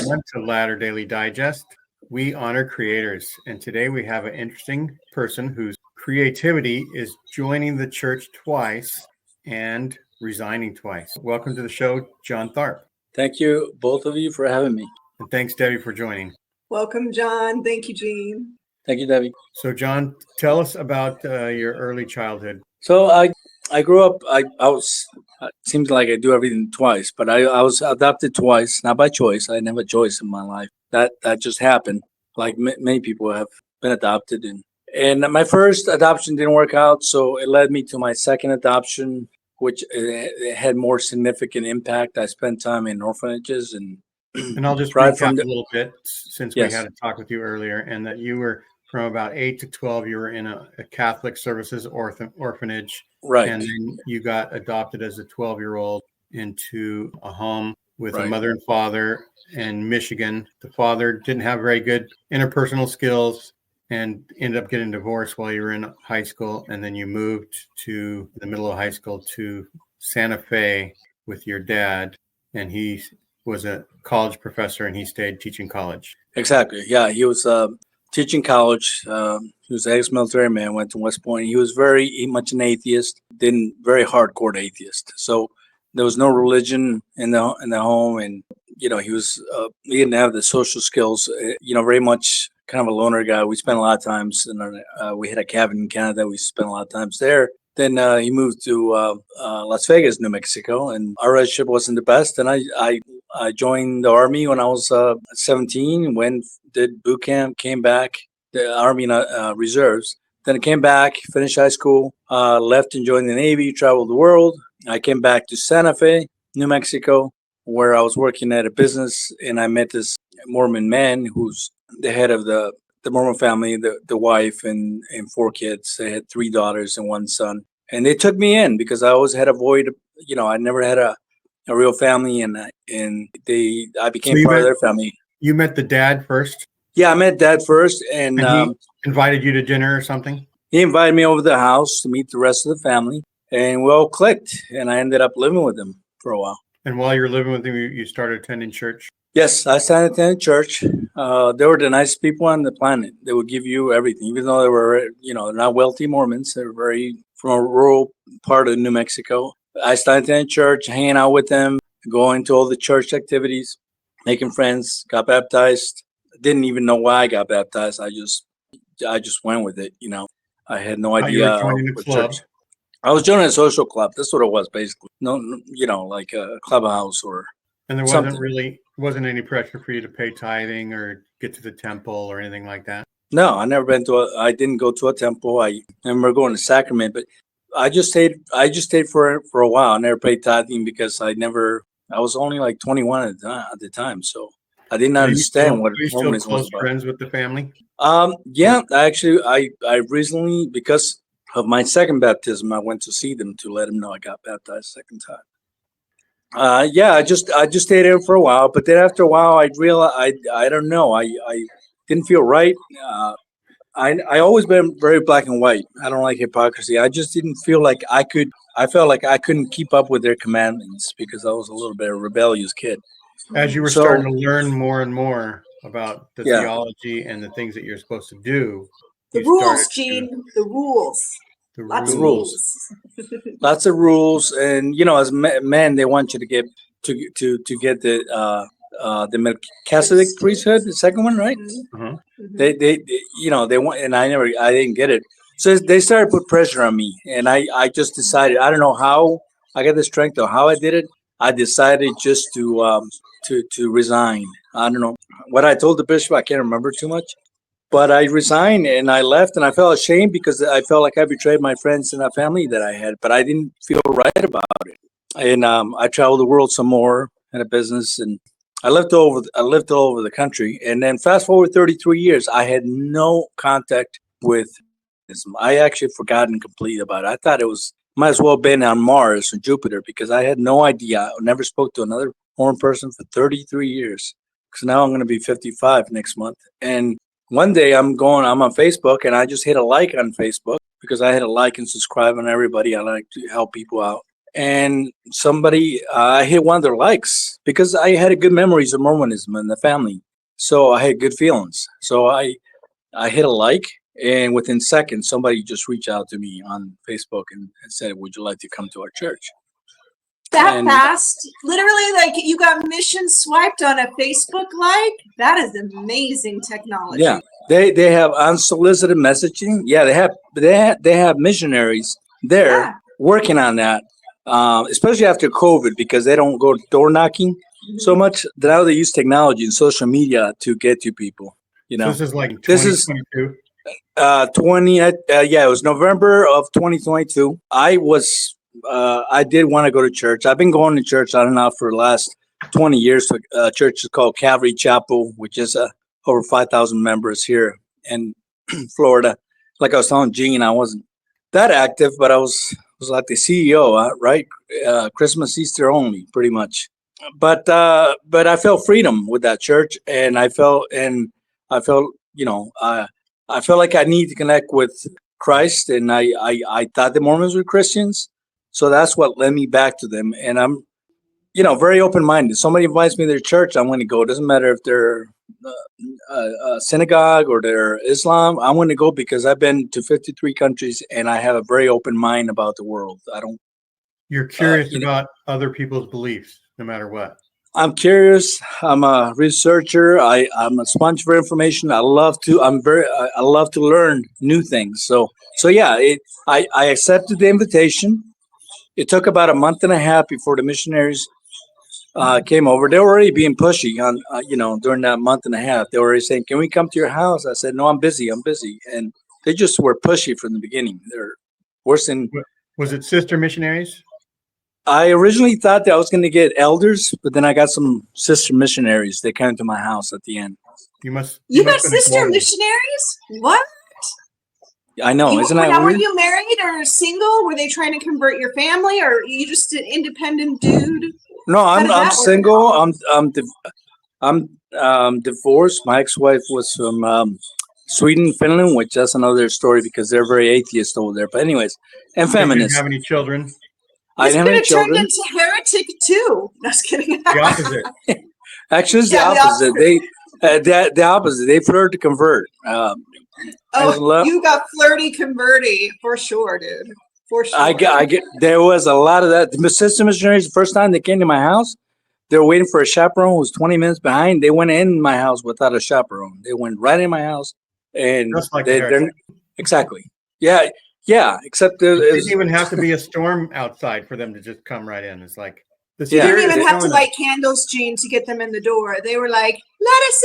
Welcome to Ladder Daily Digest. We honor creators, and today we have an interesting person whose creativity is joining the church twice and resigning twice. Welcome to the show, John Tharp. Thank you, both of you, for having me. And thanks, Debbie, for joining. Welcome, John. Thank you, Gene. Thank you, Debbie. So, John, tell us about your early childhood. So I grew up, I was, it seems like I do everything twice, but I was adopted twice, not by choice. I didn't have a choice in my life. That just happened. Like many people have been adopted. And my first adoption didn't work out, so it led me to my second adoption, which it had more significant impact. I spent time in orphanages and I'll just recap a little bit since we had a talk with you earlier, and that you were from about 8 to 12, you were in a Catholic services orphanage. Right. And then you got adopted as a 12-year-old into a home with a Right. mother and father in Michigan. The father didn't have very good interpersonal skills and ended up getting divorced while you were in high school. And then you moved to the middle of high school to Santa Fe with your dad. And he was a college professor and he stayed teaching college. Exactly. Yeah, he was teaching college. He was an ex-military man, went to West Point. He was very much an atheist, very hardcore atheist. So there was no religion in the home, and he was he didn't have the social skills. Very much kind of a loner guy. We spent a lot of times, we had a cabin in Canada. We spent a lot of times there. Then he moved to Las Vegas, New Mexico, and our relationship wasn't the best. And I joined the Army when I was 17, did boot camp, came back, the Army Reserves. Then I came back, finished high school, left and joined the Navy, traveled the world. I came back to Santa Fe, New Mexico, where I was working at a business, and I met this Mormon man who's the head of the Mormon family, the wife and 4 kids. They had 3 daughters and 1 son. And they took me in because I always had a void. I never had a real family, and I became part of their family. You met the dad first? Yeah, I met Dad first, and he invited you to dinner or something? He invited me over to the house to meet the rest of the family, and we all clicked, and I ended up living with him for a while. And while you're living with him, you started attending church? Yes, I started attending church. They were the nicest people on the planet. They would give you everything, even though they were, they're not wealthy Mormons. They were from a rural part of New Mexico. I started attending church, hanging out with them, going to all the church activities, making friends, got baptized. Didn't even know why I got baptized. I just went with it. I had no idea. You were joining a club. I was joining a social club. That's what it was, basically. No, like a clubhouse or. And there wasn't any pressure for you to pay tithing or get to the temple or anything like that. No, I didn't go to a temple. I remember going to sacrament, but I just stayed for a while. I never paid tithing because I was only like 21 at the time. So I didn't understand what Mormonism was about. Are you still close friends with the family? Yeah, actually, I recently, because of my second baptism, I went to see them to let them know I got baptized second time. Yeah, I just stayed there for a while, but then after a while, I realized I don't know, I didn't feel right. I always been very black and white. I don't like hypocrisy. I just didn't feel like I could. I felt like I couldn't keep up with their commandments because I was a little bit of a rebellious kid. As you were starting to learn more and more about the theology and the things that you're supposed to do. The rules, Gene. The rules. Lots of rules. Lots of rules, and as men, they want you to get the Melchizedek priesthood, the second one, right? Uh-huh. They want, and I didn't get it. So they started to put pressure on me, and I just decided, I don't know how I got the strength or how I did it. I decided just to resign. I don't know what I told the bishop. I can't remember too much. But I resigned and I left, and I felt ashamed because I felt like I betrayed my friends and the family that I had, but I didn't feel right about it. And I traveled the world some more in a business, and I lived all over the country. And then fast forward 33 years, I had no contact with Mormonism. I actually forgotten completely about it. I thought it might as well have been on Mars or Jupiter because I had no idea. I never spoke to another Mormon person for 33 years. Because now I'm going to be 55 next month. And one day I'm on Facebook, and I just hit a like on Facebook because I had a like and subscribe on everybody. I like to help people out. and somebody I hit one of their likes because I had a good memories of Mormonism in the family, so I had good feelings. So I hit a like, and within seconds, somebody just reached out to me on Facebook and said, "Would you like to come to our church?" That And fast? Literally, like you got mission swiped on a Facebook like? That is amazing technology. yeah, they have unsolicited messaging. Yeah, they have missionaries there Yeah. working on that, especially after COVID because they don't go door knocking so much. Now they use technology and social media to get to people. You So know, this is like this is 2022. 20. Yeah, it was November of 2022. I did want to go to church. I've been going to church on and off for the last 20 years. Church is called Calvary Chapel, which is over 5,000 members here in Florida. Like I was telling Gene, I wasn't that active, but I was like the CEO, right? Christmas, Easter only, pretty much. But I felt freedom with that church, and I felt, you know, I felt like I need to connect with Christ, and I thought the Mormons were Christians, so that's what led me back to them. And I'm, very open minded. Somebody invites me to their church, I'm going to go. It doesn't matter if they're synagogue or they're Islam. I want to go because I've been to 53 countries and I have a very open mind about the world. I don't. You're curious about other people's beliefs, no matter what. I'm curious. I'm a researcher. I'm a sponge for information. I love to learn new things. So yeah, I accepted the invitation. It took about a month and a half before the missionaries came over. They were already being pushy on, during that month and a half. They were already saying, "Can we come to your house?" I said, "No, I'm busy. I'm busy." And they just were pushy from the beginning. They're worse than. Was it sister missionaries? I originally thought that I was going to get elders, but then I got some sister missionaries. They came to my house at the end. You got sister missionaries? What? I know, isn't that weird? weird? Were you married or single? Were they trying to convert your family, or you just an independent dude? No, I'm single. I'm divorced. My ex-wife was from Sweden, Finland, which that's another story because they're very atheist over there. But anyways, and feminist. Did you have any children? I didn't have any children. Turned into heretic too. No, just kidding. The opposite. Actually, it's the opposite. The opposite. They prefer to convert. You got flirty converty for sure, dude. For sure. I get. There was a lot of that. The sister missionaries, the first time they came to my house, they were waiting for a chaperone who was 20 minutes behind. They went in my house without a chaperone. They went right in my house, and just like they're exactly. Yeah. Except it didn't even have to be a storm outside for them to just come right in. It's like you didn't even have to light candles, Gene, to get them in the door. They were like, "Let us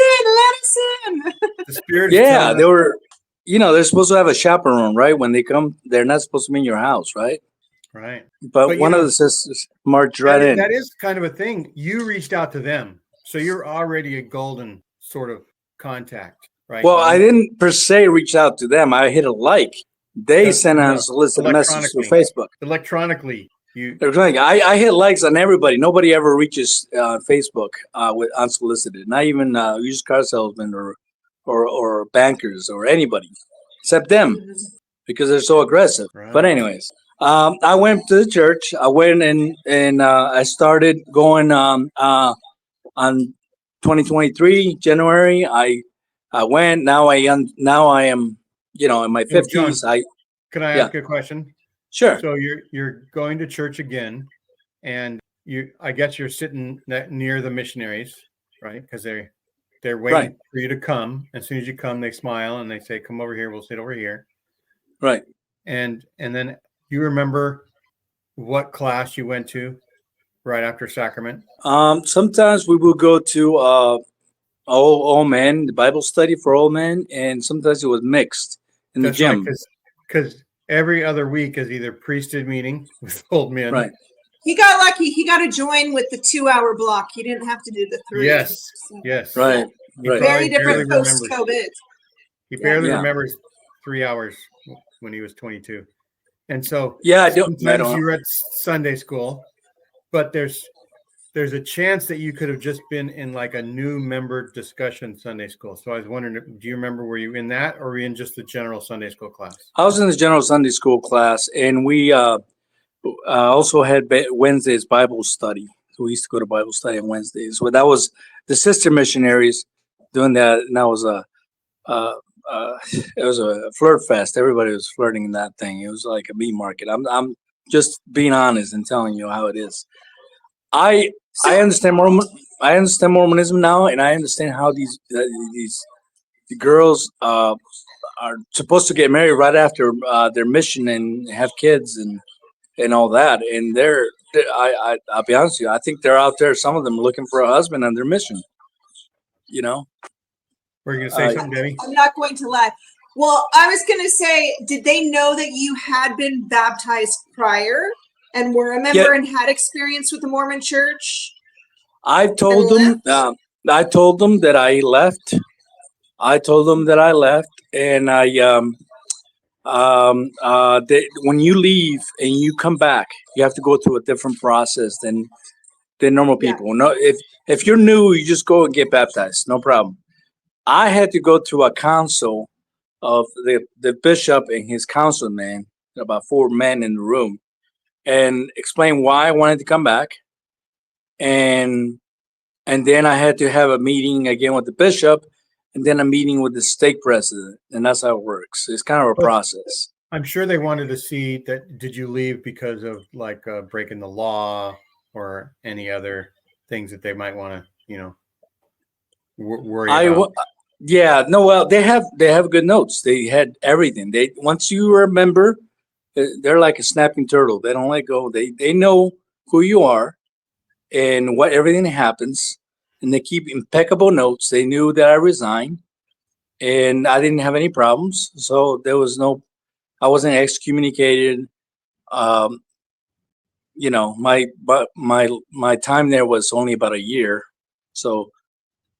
in." The spirit. Yeah, they were. They're supposed to have a chaperone, right? When they come, they're not supposed to be in your house, right? Right. But one of the sisters marched right in. That is kind of a thing. You reached out to them, so you're already a golden sort of contact, right? Well, I didn't per se reach out to them. I hit a like. They sent out a solicited message through Facebook. Electronically. I hit likes on everybody. Nobody ever reaches Facebook with unsolicited. Not even used car salesmen or bankers or anybody except them because they're so aggressive. Right. But anyways, I went to the church. I went and I started going on 2023 January. I went. Now I am in my 50s. John, can I ask a question? Sure. So you're going to church again, and I guess you're sitting near the missionaries, right? Because they're waiting for you to come. As soon as you come, they smile and they say, "Come over here. We'll sit over here." Right. And then you remember what class you went to right after sacrament? Sometimes we will go to all men, the Bible study for all men, and sometimes it was mixed in the gym. Because every other week is either priesthood meeting with old men. Right. He got lucky. He got to join with the 2-hour block. He didn't have to do the 3. Yes. Yes. Right. Very different post-COVID. He barely remembers 3 hours when he was 22. And so sometimes you're at Sunday school, but there's a chance that you could have just been in like a new member discussion Sunday school. So I was wondering, do you remember, were you in that or were you in just the general Sunday school class? I was in the general Sunday school class, and we also had Wednesdays Bible study. So we used to go to Bible study on Wednesdays. So that was the sister missionaries doing that, and that was it was a flirt fest. Everybody was flirting in that thing. It was like a meat market. I'm just being honest and telling you how it is. I understand I understand Mormonism now, and I understand how these girls are supposed to get married right after their mission and have kids and all that. And I'll be honest with you, I think they're out there. Some of them looking for a husband on their mission. You know. Were you going to say something, Debbie? I'm not going to lie. Well, I was going to say, did they know that you had been baptized prior and were a member and had experience with the Mormon Church? I told them that I left. And when you leave and you come back, you have to go through a different process than normal people. Yeah. No, if you're new, you just go and get baptized, no problem. I had to go through a council of the bishop and his councilman, about 4 men in the room, and explain why I wanted to come back. And then I had to have a meeting again with the bishop, and then a meeting with the stake president. And that's how it works. It's kind of a process. I'm sure they wanted to see that. Did you leave because of like breaking the law or any other things that they might want to, worry about? Yeah, no, well, they have good notes. They had everything. Once you are a member, they're like a snapping turtle. They don't let go. They know who you are and what everything happens, and they keep impeccable notes. They knew that I resigned, and I didn't have any problems. So there was I wasn't excommunicated. My time there was only about a year, so.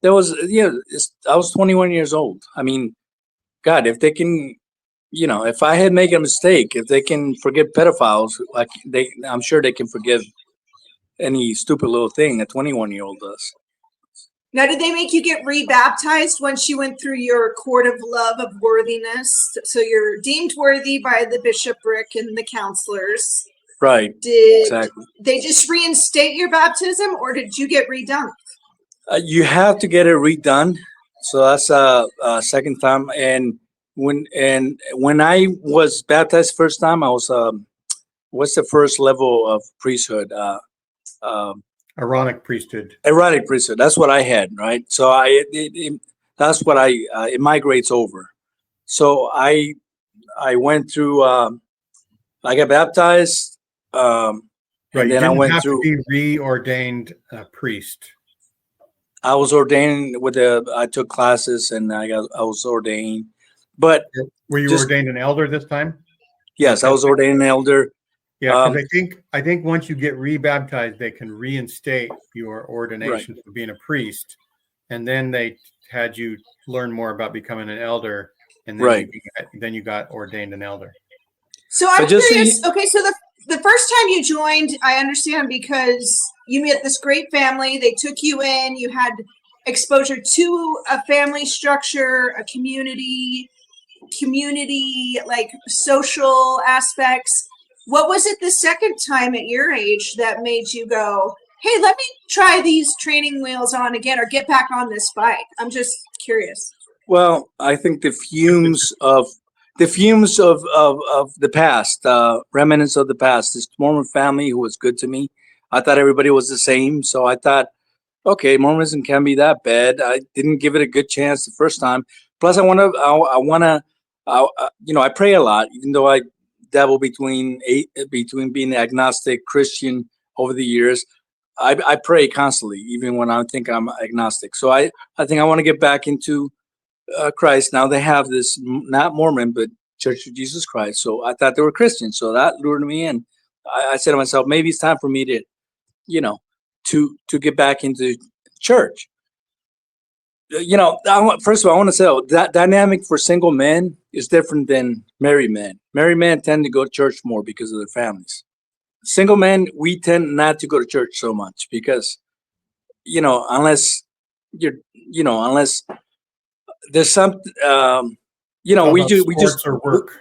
There was, I was 21 years old. I mean, God, if they can, if I had made a mistake, if they can forgive pedophiles, I'm sure they can forgive any stupid little thing a 21-year-old does. Now, did they make you get rebaptized once you went through your court of love of worthiness? So you're deemed worthy by the bishopric and the counselors. Right. Did they just reinstate your baptism, or did you get redone? You have to get it redone, so that's a second time. And when I was baptized first time, I was what's the first level of priesthood? Aaronic priesthood. Aaronic priesthood. That's what I had, right? So that's what it migrates over. So I went through. I got baptized. Right. And then I went through. To be reordained priest. I was ordained I took classes and I was ordained, but were you ordained an elder this time? Yes, I was ordained an elder. Yeah, because I think once you get rebaptized, they can reinstate your ordination for being a priest, and then they had you learn more about becoming an elder, and then you got ordained an elder. So I'm curious. Okay, so the first time you joined, I understand because you met this great family. They took you in. You had exposure to a family structure, a community, like social aspects. What was it the second time at your age that made you go, hey, let me try these training wheels on again or get back on this bike? I'm just curious. Well, I think the fumes of the past, remnants of the past, this Mormon family who was good to me. I thought everybody was the same. So I thought, okay, Mormonism can't be that bad. I didn't give it a good chance the first time. Plus, I pray a lot, even though I dabble between being agnostic, Christian over the years. I pray constantly, even when I think I'm agnostic. So I think I want to get back into Christ. Now they have this, not Mormon, but Church of Jesus Christ. So I thought they were Christians. So that lured me in. I said to myself, maybe it's time for me to, to get back into church. First of all, I want to say that dynamic for single men is different than married men. Married men tend to go to church more because of their families. Single men, we tend not to go to church so much because, unless there's some, we just or work.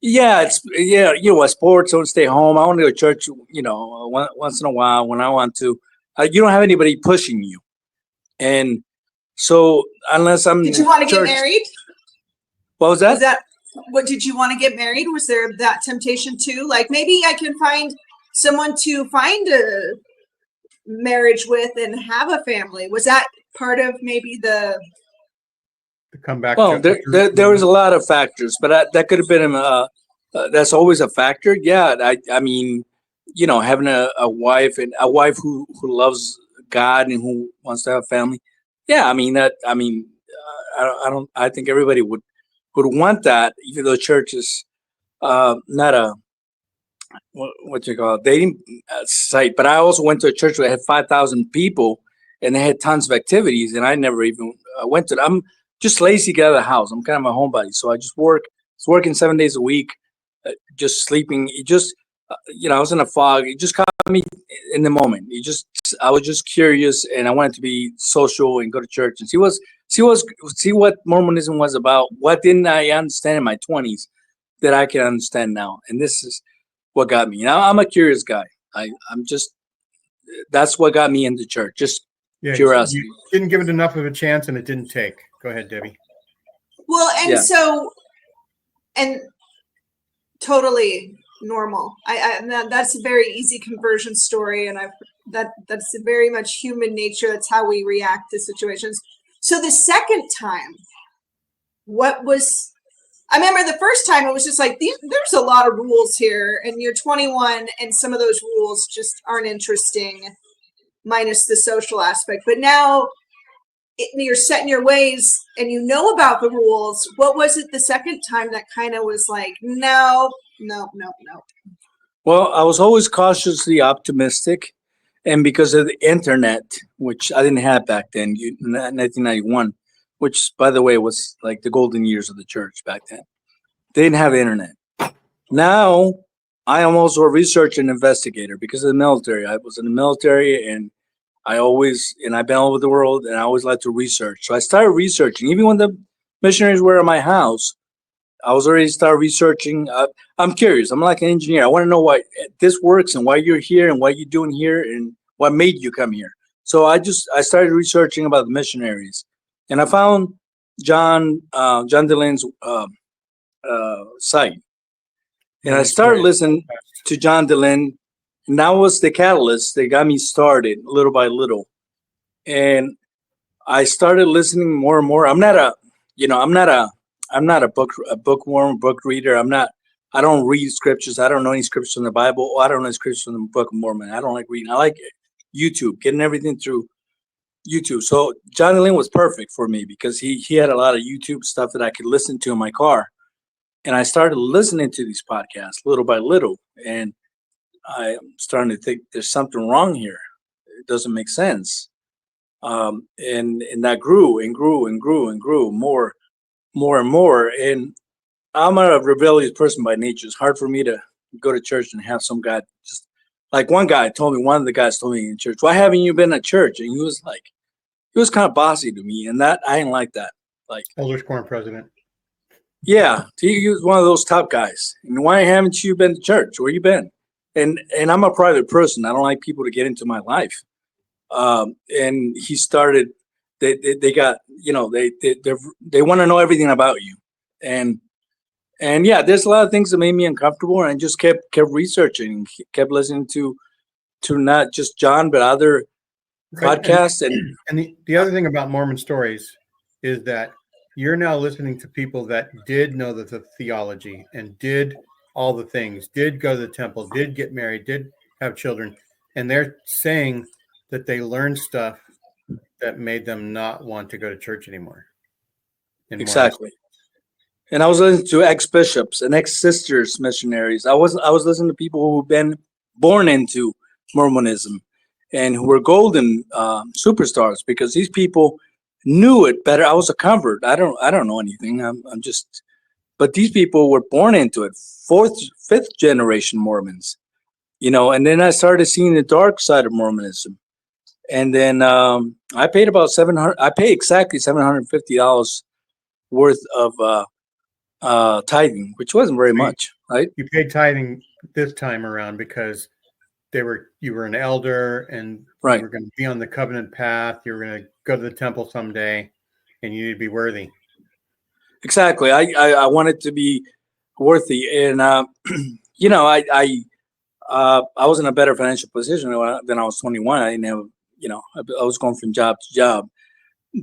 Sports. I want to stay home. I want to go to church, once in a while when I want to. You don't have anybody pushing you, and so unless I'm. Did you want to get married? What was that? What did you want to get married? Was there that temptation too? Like maybe I can find someone to find a marriage with and have a family. Was that part of maybe the comeback? Well, there was a lot of factors, but that could have been that's always a factor. Yeah, I mean, having a wife and a wife who loves God and who wants to have a family. Yeah, I think everybody would want that, even though church is not a what you call a dating site. But I also went to a church that had 5,000 people and they had tons of activities, and I never even went to them. I'm just lazy to get out of the house. I'm kind of a homebody, so I just work. It's working 7 days a week, just sleeping. It just, I was in a fog. It just caught me in the moment. I was just curious, and I wanted to be social and go to church and see what Mormonism was about. What didn't I understand in my 20s that I can understand now? And this is what got me. Now I'm a curious guy. That's what got me into church. Just curiosity. You didn't give it enough of a chance, and it didn't take. Go ahead, Debbie. Well, and totally normal. That's a very easy conversion story, and that's very much human nature. That's how we react to situations. So the second time, I remember the first time it was just like there's a lot of rules here, and you're 21, and some of those rules just aren't interesting, minus the social aspect. But now you're set in your ways, and you know about the rules. What was it the second time that kind of was like, no? Well, I was always cautiously optimistic, and because of the internet, which I didn't have back then, 1991, which, by the way, was like the golden years of the church back then. They didn't have the internet. Now, I am also a researcher and investigator because of the military. I was in the military, and I've been all over the world, and I always like to research. So I started researching. Even when the missionaries were at my house, I was already started researching. I'm curious. I'm like an engineer. I want to know why this works and why you're here and what you're doing here and what made you come here. So I started researching about the missionaries, and I found John Delen's site, and I started listening to John Delen, and that was the catalyst that got me started little by little, and I started listening more and more. I'm not a bookworm, book reader. I don't read scriptures. I don't know any scriptures from the Bible. I don't know any scriptures from the Book of Mormon. I don't like reading. I like YouTube, getting everything through YouTube. So John Delen was perfect for me because he had a lot of YouTube stuff that I could listen to in my car. And I started listening to these podcasts little by little. And I'm starting to think there's something wrong here. It doesn't make sense. And that grew and grew and grew and grew more and more. And I'm a rebellious person by nature. It's hard for me to go to church and have some guy just like one of the guys told me in church, why haven't you been at church? And he was kind of bossy to me. And that I didn't like that. Like Elders Quorum president. Yeah. He was one of those top guys. And why haven't you been to church? Where you been? And I'm a private person. I don't like people to get into my life. And he started, they got, they want to know everything about you. And yeah, there's a lot of things that made me uncomfortable, and I just kept researching, kept listening to not just John, but other podcasts. And the other thing about Mormon stories is that you're now listening to people that did know the theology and did all the things, did go to the temple, did get married, did have children. And they're saying that they learned stuff that made them not want to go to church anymore. Exactly. And I was listening to ex-bishops and ex-sisters missionaries. I was listening to people who've been born into Mormonism and who were golden superstars because these people knew it better. I was a convert. I don't know anything. I'm just, but these people were born into it. 4th, 5th generation Mormons, and then I started seeing the dark side of Mormonism. And then I paid about $700. I paid exactly $750 worth of tithing, which wasn't very much, right? You paid tithing this time around because you were an elder and Right. you were going to be on the covenant path. You were going to go to the temple someday, and you need to be worthy. Exactly. I wanted to be worthy, and you know, I was in a better financial position when I was 21. I didn't have, you know, I was going from job to job,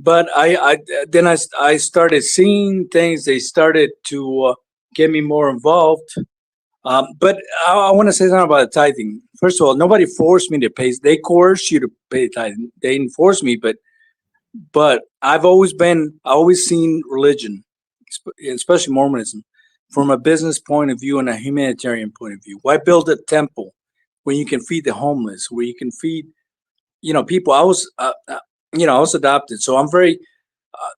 but I started seeing things. They started to get me more involved. But I want to say something about the tithing. First of all, nobody forced me to pay. They coerced you to pay tithing. They didn't force me, but I always seen religion, especially Mormonism, from a business point of view and a humanitarian point of view. Why build a temple when you can feed the homeless, where you can feed, you know, people? I was adopted, so I'm very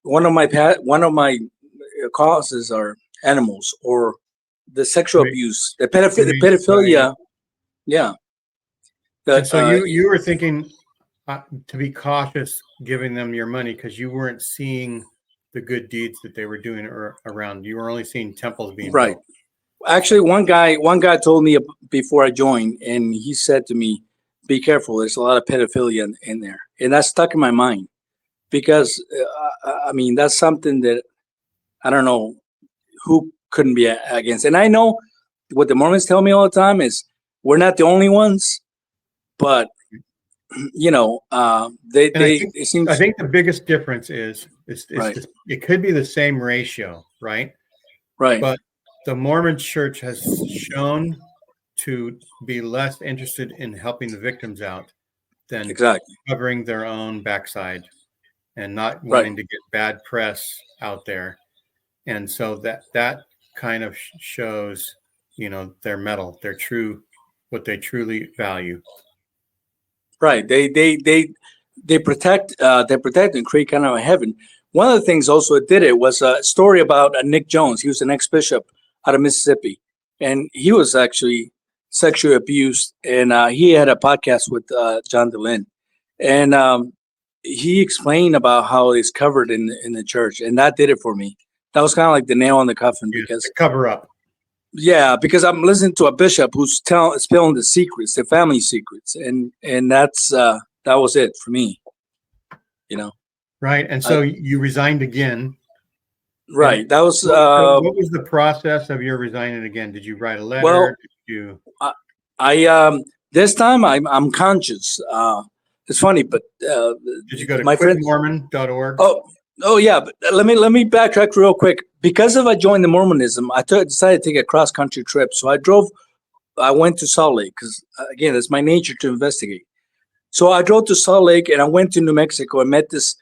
one of my causes are animals or the sexual abuse, the pedophilia. Yeah. And so you were thinking to be cautious giving them your money because you weren't seeing the good deeds that they were doing around. You were only seeing temples being built. Actually, one guy told me before I joined, and he said to me, "Be careful. There's a lot of pedophilia in there," and that stuck in my mind because I mean that's something that I don't know who couldn't be against. And I know what the Mormons tell me all the time is we're not the only ones, but you know, I think the biggest difference is right. It could be the same ratio, right? Right. But the Mormon Church has shown to be less interested in helping the victims out than covering their own backside and not wanting to get bad press out there. And so that kind of shows, you know, their mettle, what they truly value. Right. They protect and create kind of a heaven. One of the things also that did it was a story about Nick Jones. He was an ex-bishop out of Mississippi, and he was actually sexually abused. And he had a podcast with John DeLynn, and he explained about how it's covered in the church, and that did it for me. That was kind of like the nail in the coffin because the cover up. Yeah, because I'm listening to a bishop who's spilling the secrets, the family secrets, and that's that was it for me, you know. Right, and so you resigned again. Right, that was. What was the process of your resigning again? Did you write a letter? Well, did you? I this time I'm conscious. It's funny, but did you go to quitmormon.org? Oh yeah, but let me backtrack real quick. Because I joined the Mormonism, I decided to take a cross country trip. So I went to Salt Lake because again, it's my nature to investigate. So I drove to Salt Lake and I went to New Mexico and met this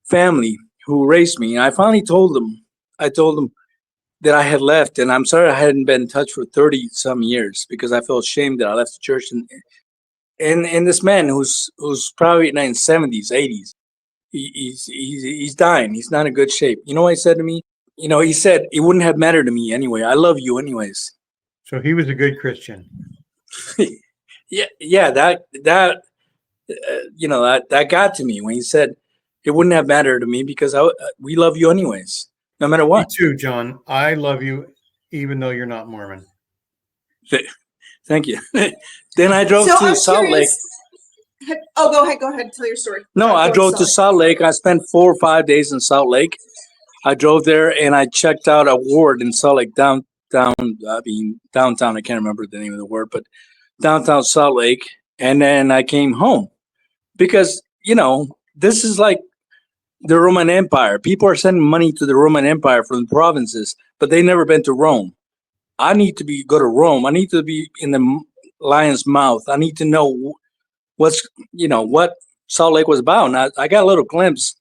family who raised me. And I finally told them that I had left, and I'm sorry I hadn't been in touch for 30 some years because I felt ashamed that I left the church. And this man who's probably in his 70s, 80s. He's dying. He's not in good shape. You know what he said to me? You know, he said, it wouldn't have mattered to me anyway. I love you anyways. So he was a good Christian. yeah. That got to me when he said it wouldn't have mattered to me because we love you anyways, no matter what. Me too, John. I love you, even though you're not Mormon. Thank you. Then I drove to Salt Lake. Oh, go ahead. Tell your story. No, I drove to Salt Lake. I spent 4 or 5 days in Salt Lake. I drove there and I checked out a ward in Salt Lake downtown. I can't remember the name of the ward, but downtown Salt Lake. And then I came home because, you know, this is like the Roman Empire. People are sending money to the Roman Empire from the provinces, but they've never been to Rome. I need to go to Rome. I need to be in the lion's mouth. I need to know what Salt Lake was about. And I got a little glimpse,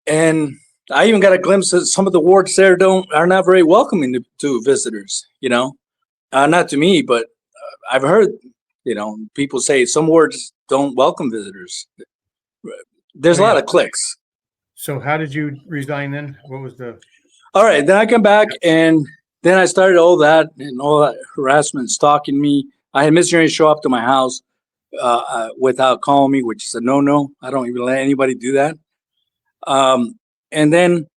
and I even got a glimpse that some of the wards there are not very welcoming to visitors. You know, not to me, but I've heard people say some wards don't welcome visitors. There's a lot of cliques. So how did you resign then? What was the? All right, then I come back and then I started all that harassment, stalking me. I had missionaries show up to my house without calling me, which is a no-no. I don't even let anybody do that. And then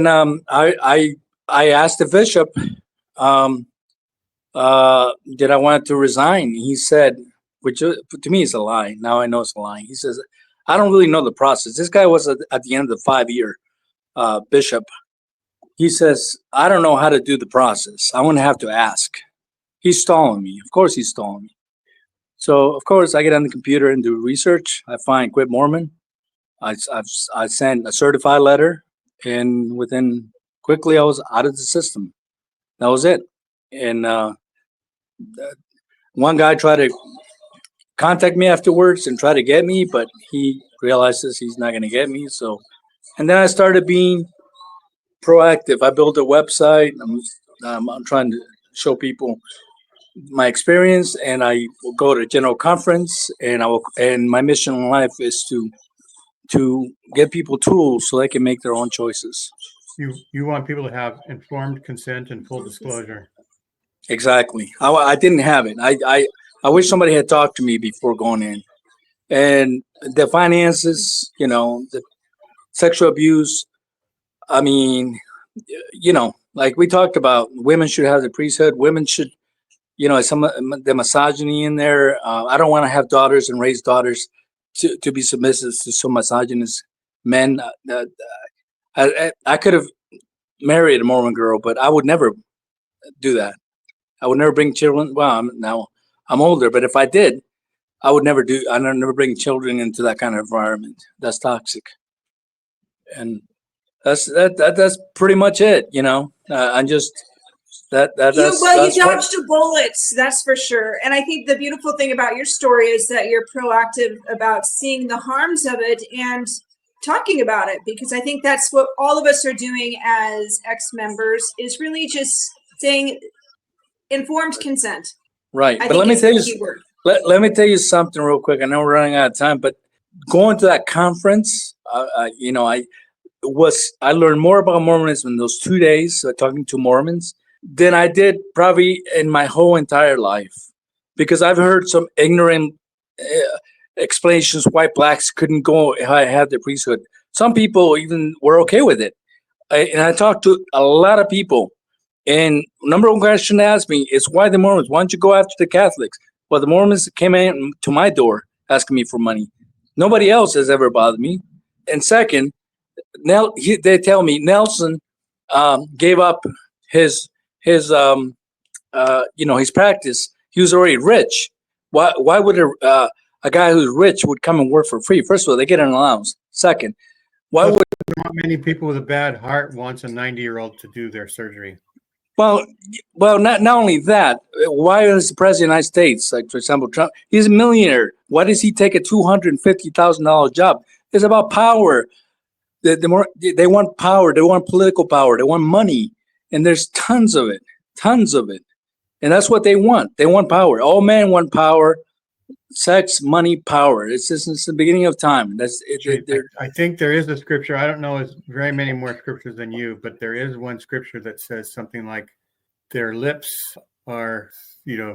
I I asked the bishop, did I want to resign? He said, which to me is a lie. Now I know it's a lie. He says, I don't really know the process. This guy was at the end of the 5-year bishop. He says, I don't know how to do the process. I'm going to have to ask. He's stalling me. Of course he's stalling me. So, of course, I get on the computer and do research. I find Quit Mormon. I sent a certified letter, and quickly I was out of the system. That was it. And one guy tried to contact me afterwards and try to get me, but he realizes he's not going to get me. So, and then I started being proactive. I built a website. I'm trying to show people my experience, and I will go to a general conference, and my mission in life is to get people tools so they can make their own choices. You want people to have informed consent and full disclosure. Exactly. I didn't have it. I wish somebody had talked to me before going in. And the finances, the sexual abuse. I mean, like we talked about, women should have the priesthood. Women should, some of the misogyny in there. I don't want to have daughters and raise daughters to be submissive to some misogynist men. I could have married a Mormon girl, but I would never do that. I would never bring children. Well, I'm older, but if I did, I would never bring children into that kind of environment. That's toxic. And that's pretty much it. I'm just you dodged a bullet, that's for sure. And I think the beautiful thing about your story is that you're proactive about seeing the harms of it and talking about it, because I think that's what all of us are doing as ex-members, is really just saying informed consent. Right. But let me tell you, let me tell you something real quick. I know we're running out of time, but going to that conference, I learned more about Mormonism in those 2 days, talking to Mormons, than I did probably in my whole entire life, because I've heard some ignorant explanations why blacks couldn't go have the priesthood. Some people even were okay with it. And I talked to a lot of people, and number one question they asked me is, why the Mormons? Why don't you go after the Catholics? Well, the Mormons came in to my door asking me for money. Nobody else has ever bothered me. And second, they tell me Nelson gave up his practice. He was already rich. Why would a guy who's rich would come and work for free? First of all, they get an allowance. Second, why would not many people with a bad heart wants a 90-year-old to do their surgery? Well, not only that. Why is the president of the United States, like for example Trump, he's a millionaire? Why does he take a $250,000 job? It's about power. They want power. They want political power. They want money, and there's tons of it, and that's what they want. They want power. All men want power. Sex, money, power. It's the beginning of time. That's it. I think there is a scripture. I don't know as very many more scriptures than you, but there is one scripture that says something like, "Their lips are,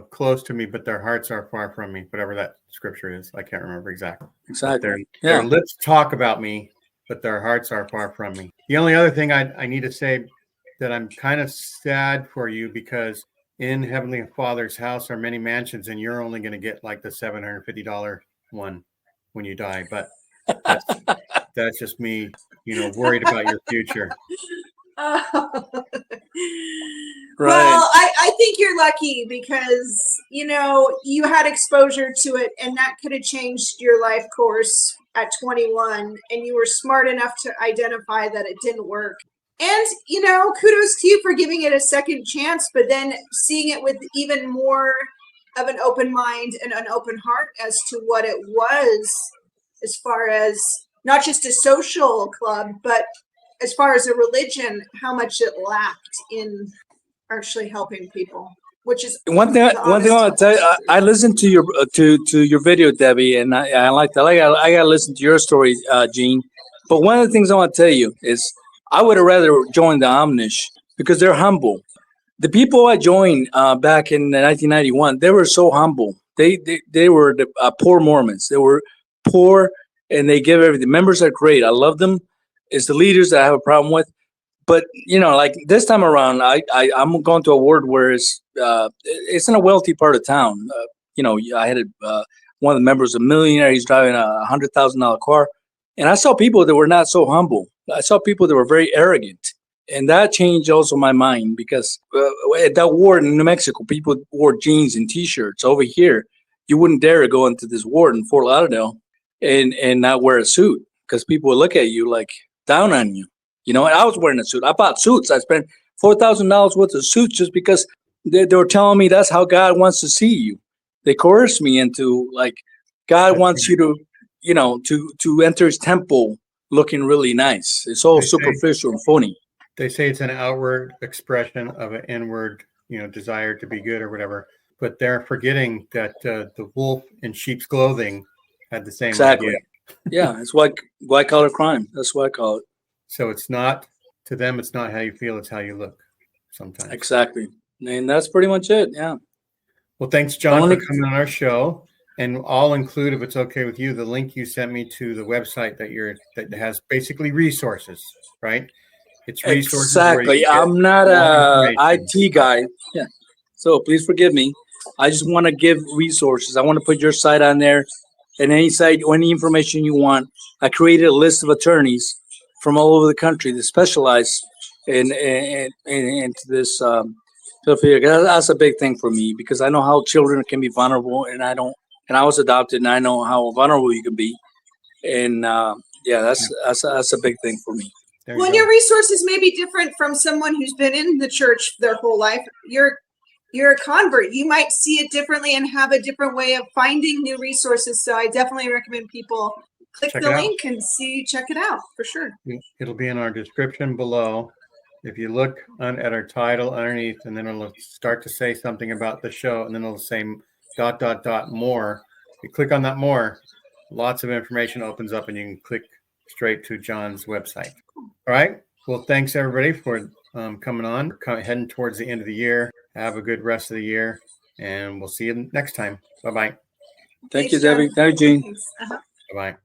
close to me, but their hearts are far from me." Whatever that scripture is, I can't remember exactly. Exactly. Their lips talk about me, but their hearts are far from me. The only other thing I need to say, that I'm kind of sad for you, because in Heavenly Father's house are many mansions, and you're only going to get like the $750 one when you die. But that's just me, worried about your future. Right. Well, I think you're lucky, because, you had exposure to it, and that could have changed your life course at 21, and you were smart enough to identify that it didn't work. And, kudos to you for giving it a second chance, but then seeing it with even more of an open mind and an open heart as to what it was, as far as not just a social club, but as far as a religion, how much it lacked in actually helping people. Which is one thing I want to tell you. I listened to your your video, Debbie, and I like that. I got to listen to your story, Gene. But one of the things I want to tell you is, I would have rather joined the Amish, because they're humble. The people I joined back in 1991, they were so humble. They were the poor Mormons. They were poor, and they give everything. Members are great. I love them. It's the leaders that I have a problem with. But like this time around, I'm going to a ward where it's in a wealthy part of town. I had one of the members, a millionaire. He's driving a $100,000 car, and I saw people that were not so humble. I saw people that were very arrogant, and that changed also my mind because at that ward in New Mexico, people wore jeans and T-shirts. Over here, you wouldn't dare to go into this ward in Fort Lauderdale and not wear a suit because people would look at you like down on you. And I was wearing a suit. I bought suits. I spent $4,000 worth of suits just because they were telling me that's how God wants to see you. They coerced me into like God wants you to enter His temple looking really nice. It's all superficial and phony. They say it's an outward expression of an inward, desire to be good or whatever. But they're forgetting that the wolf in sheep's clothing had the same idea. Yeah, it's white collar crime. That's what I call it. So it's not, to them, it's not how you feel, it's how you look sometimes. Exactly. And that's pretty much it. Yeah. Well, thanks, John, for coming on our show. And I'll include, if it's okay with you, the link you sent me to the website that has basically resources, right? It's resources. Exactly. I'm not a IT guy. Yeah. So please forgive me. I just want to give resources. I want to put your site on there and any site or any information you want. I created a list of attorneys from all over the country that specialize in this pedophilia. That's a big thing for me because I know how children can be vulnerable, and I was adopted, and I know how vulnerable you can be, and that's a big thing for me. Well, your resources may be different from someone who's been in the church their whole life. You're a convert. You might see it differently and have a different way of finding new resources. So I definitely recommend people click the link and check it out for sure. It'll be in our description below. If you look at our title underneath, and then it'll start to say something about the show, and then it'll say ... more. You click on that more, lots of information opens up, and you can click straight to John's website. All right. Well, thanks everybody for coming on. We're heading towards the end of the year. Have a good rest of the year, and we'll see you next time. Bye-bye. Thank you, Debbie. Thank you, Gene. Uh-huh. Bye-bye.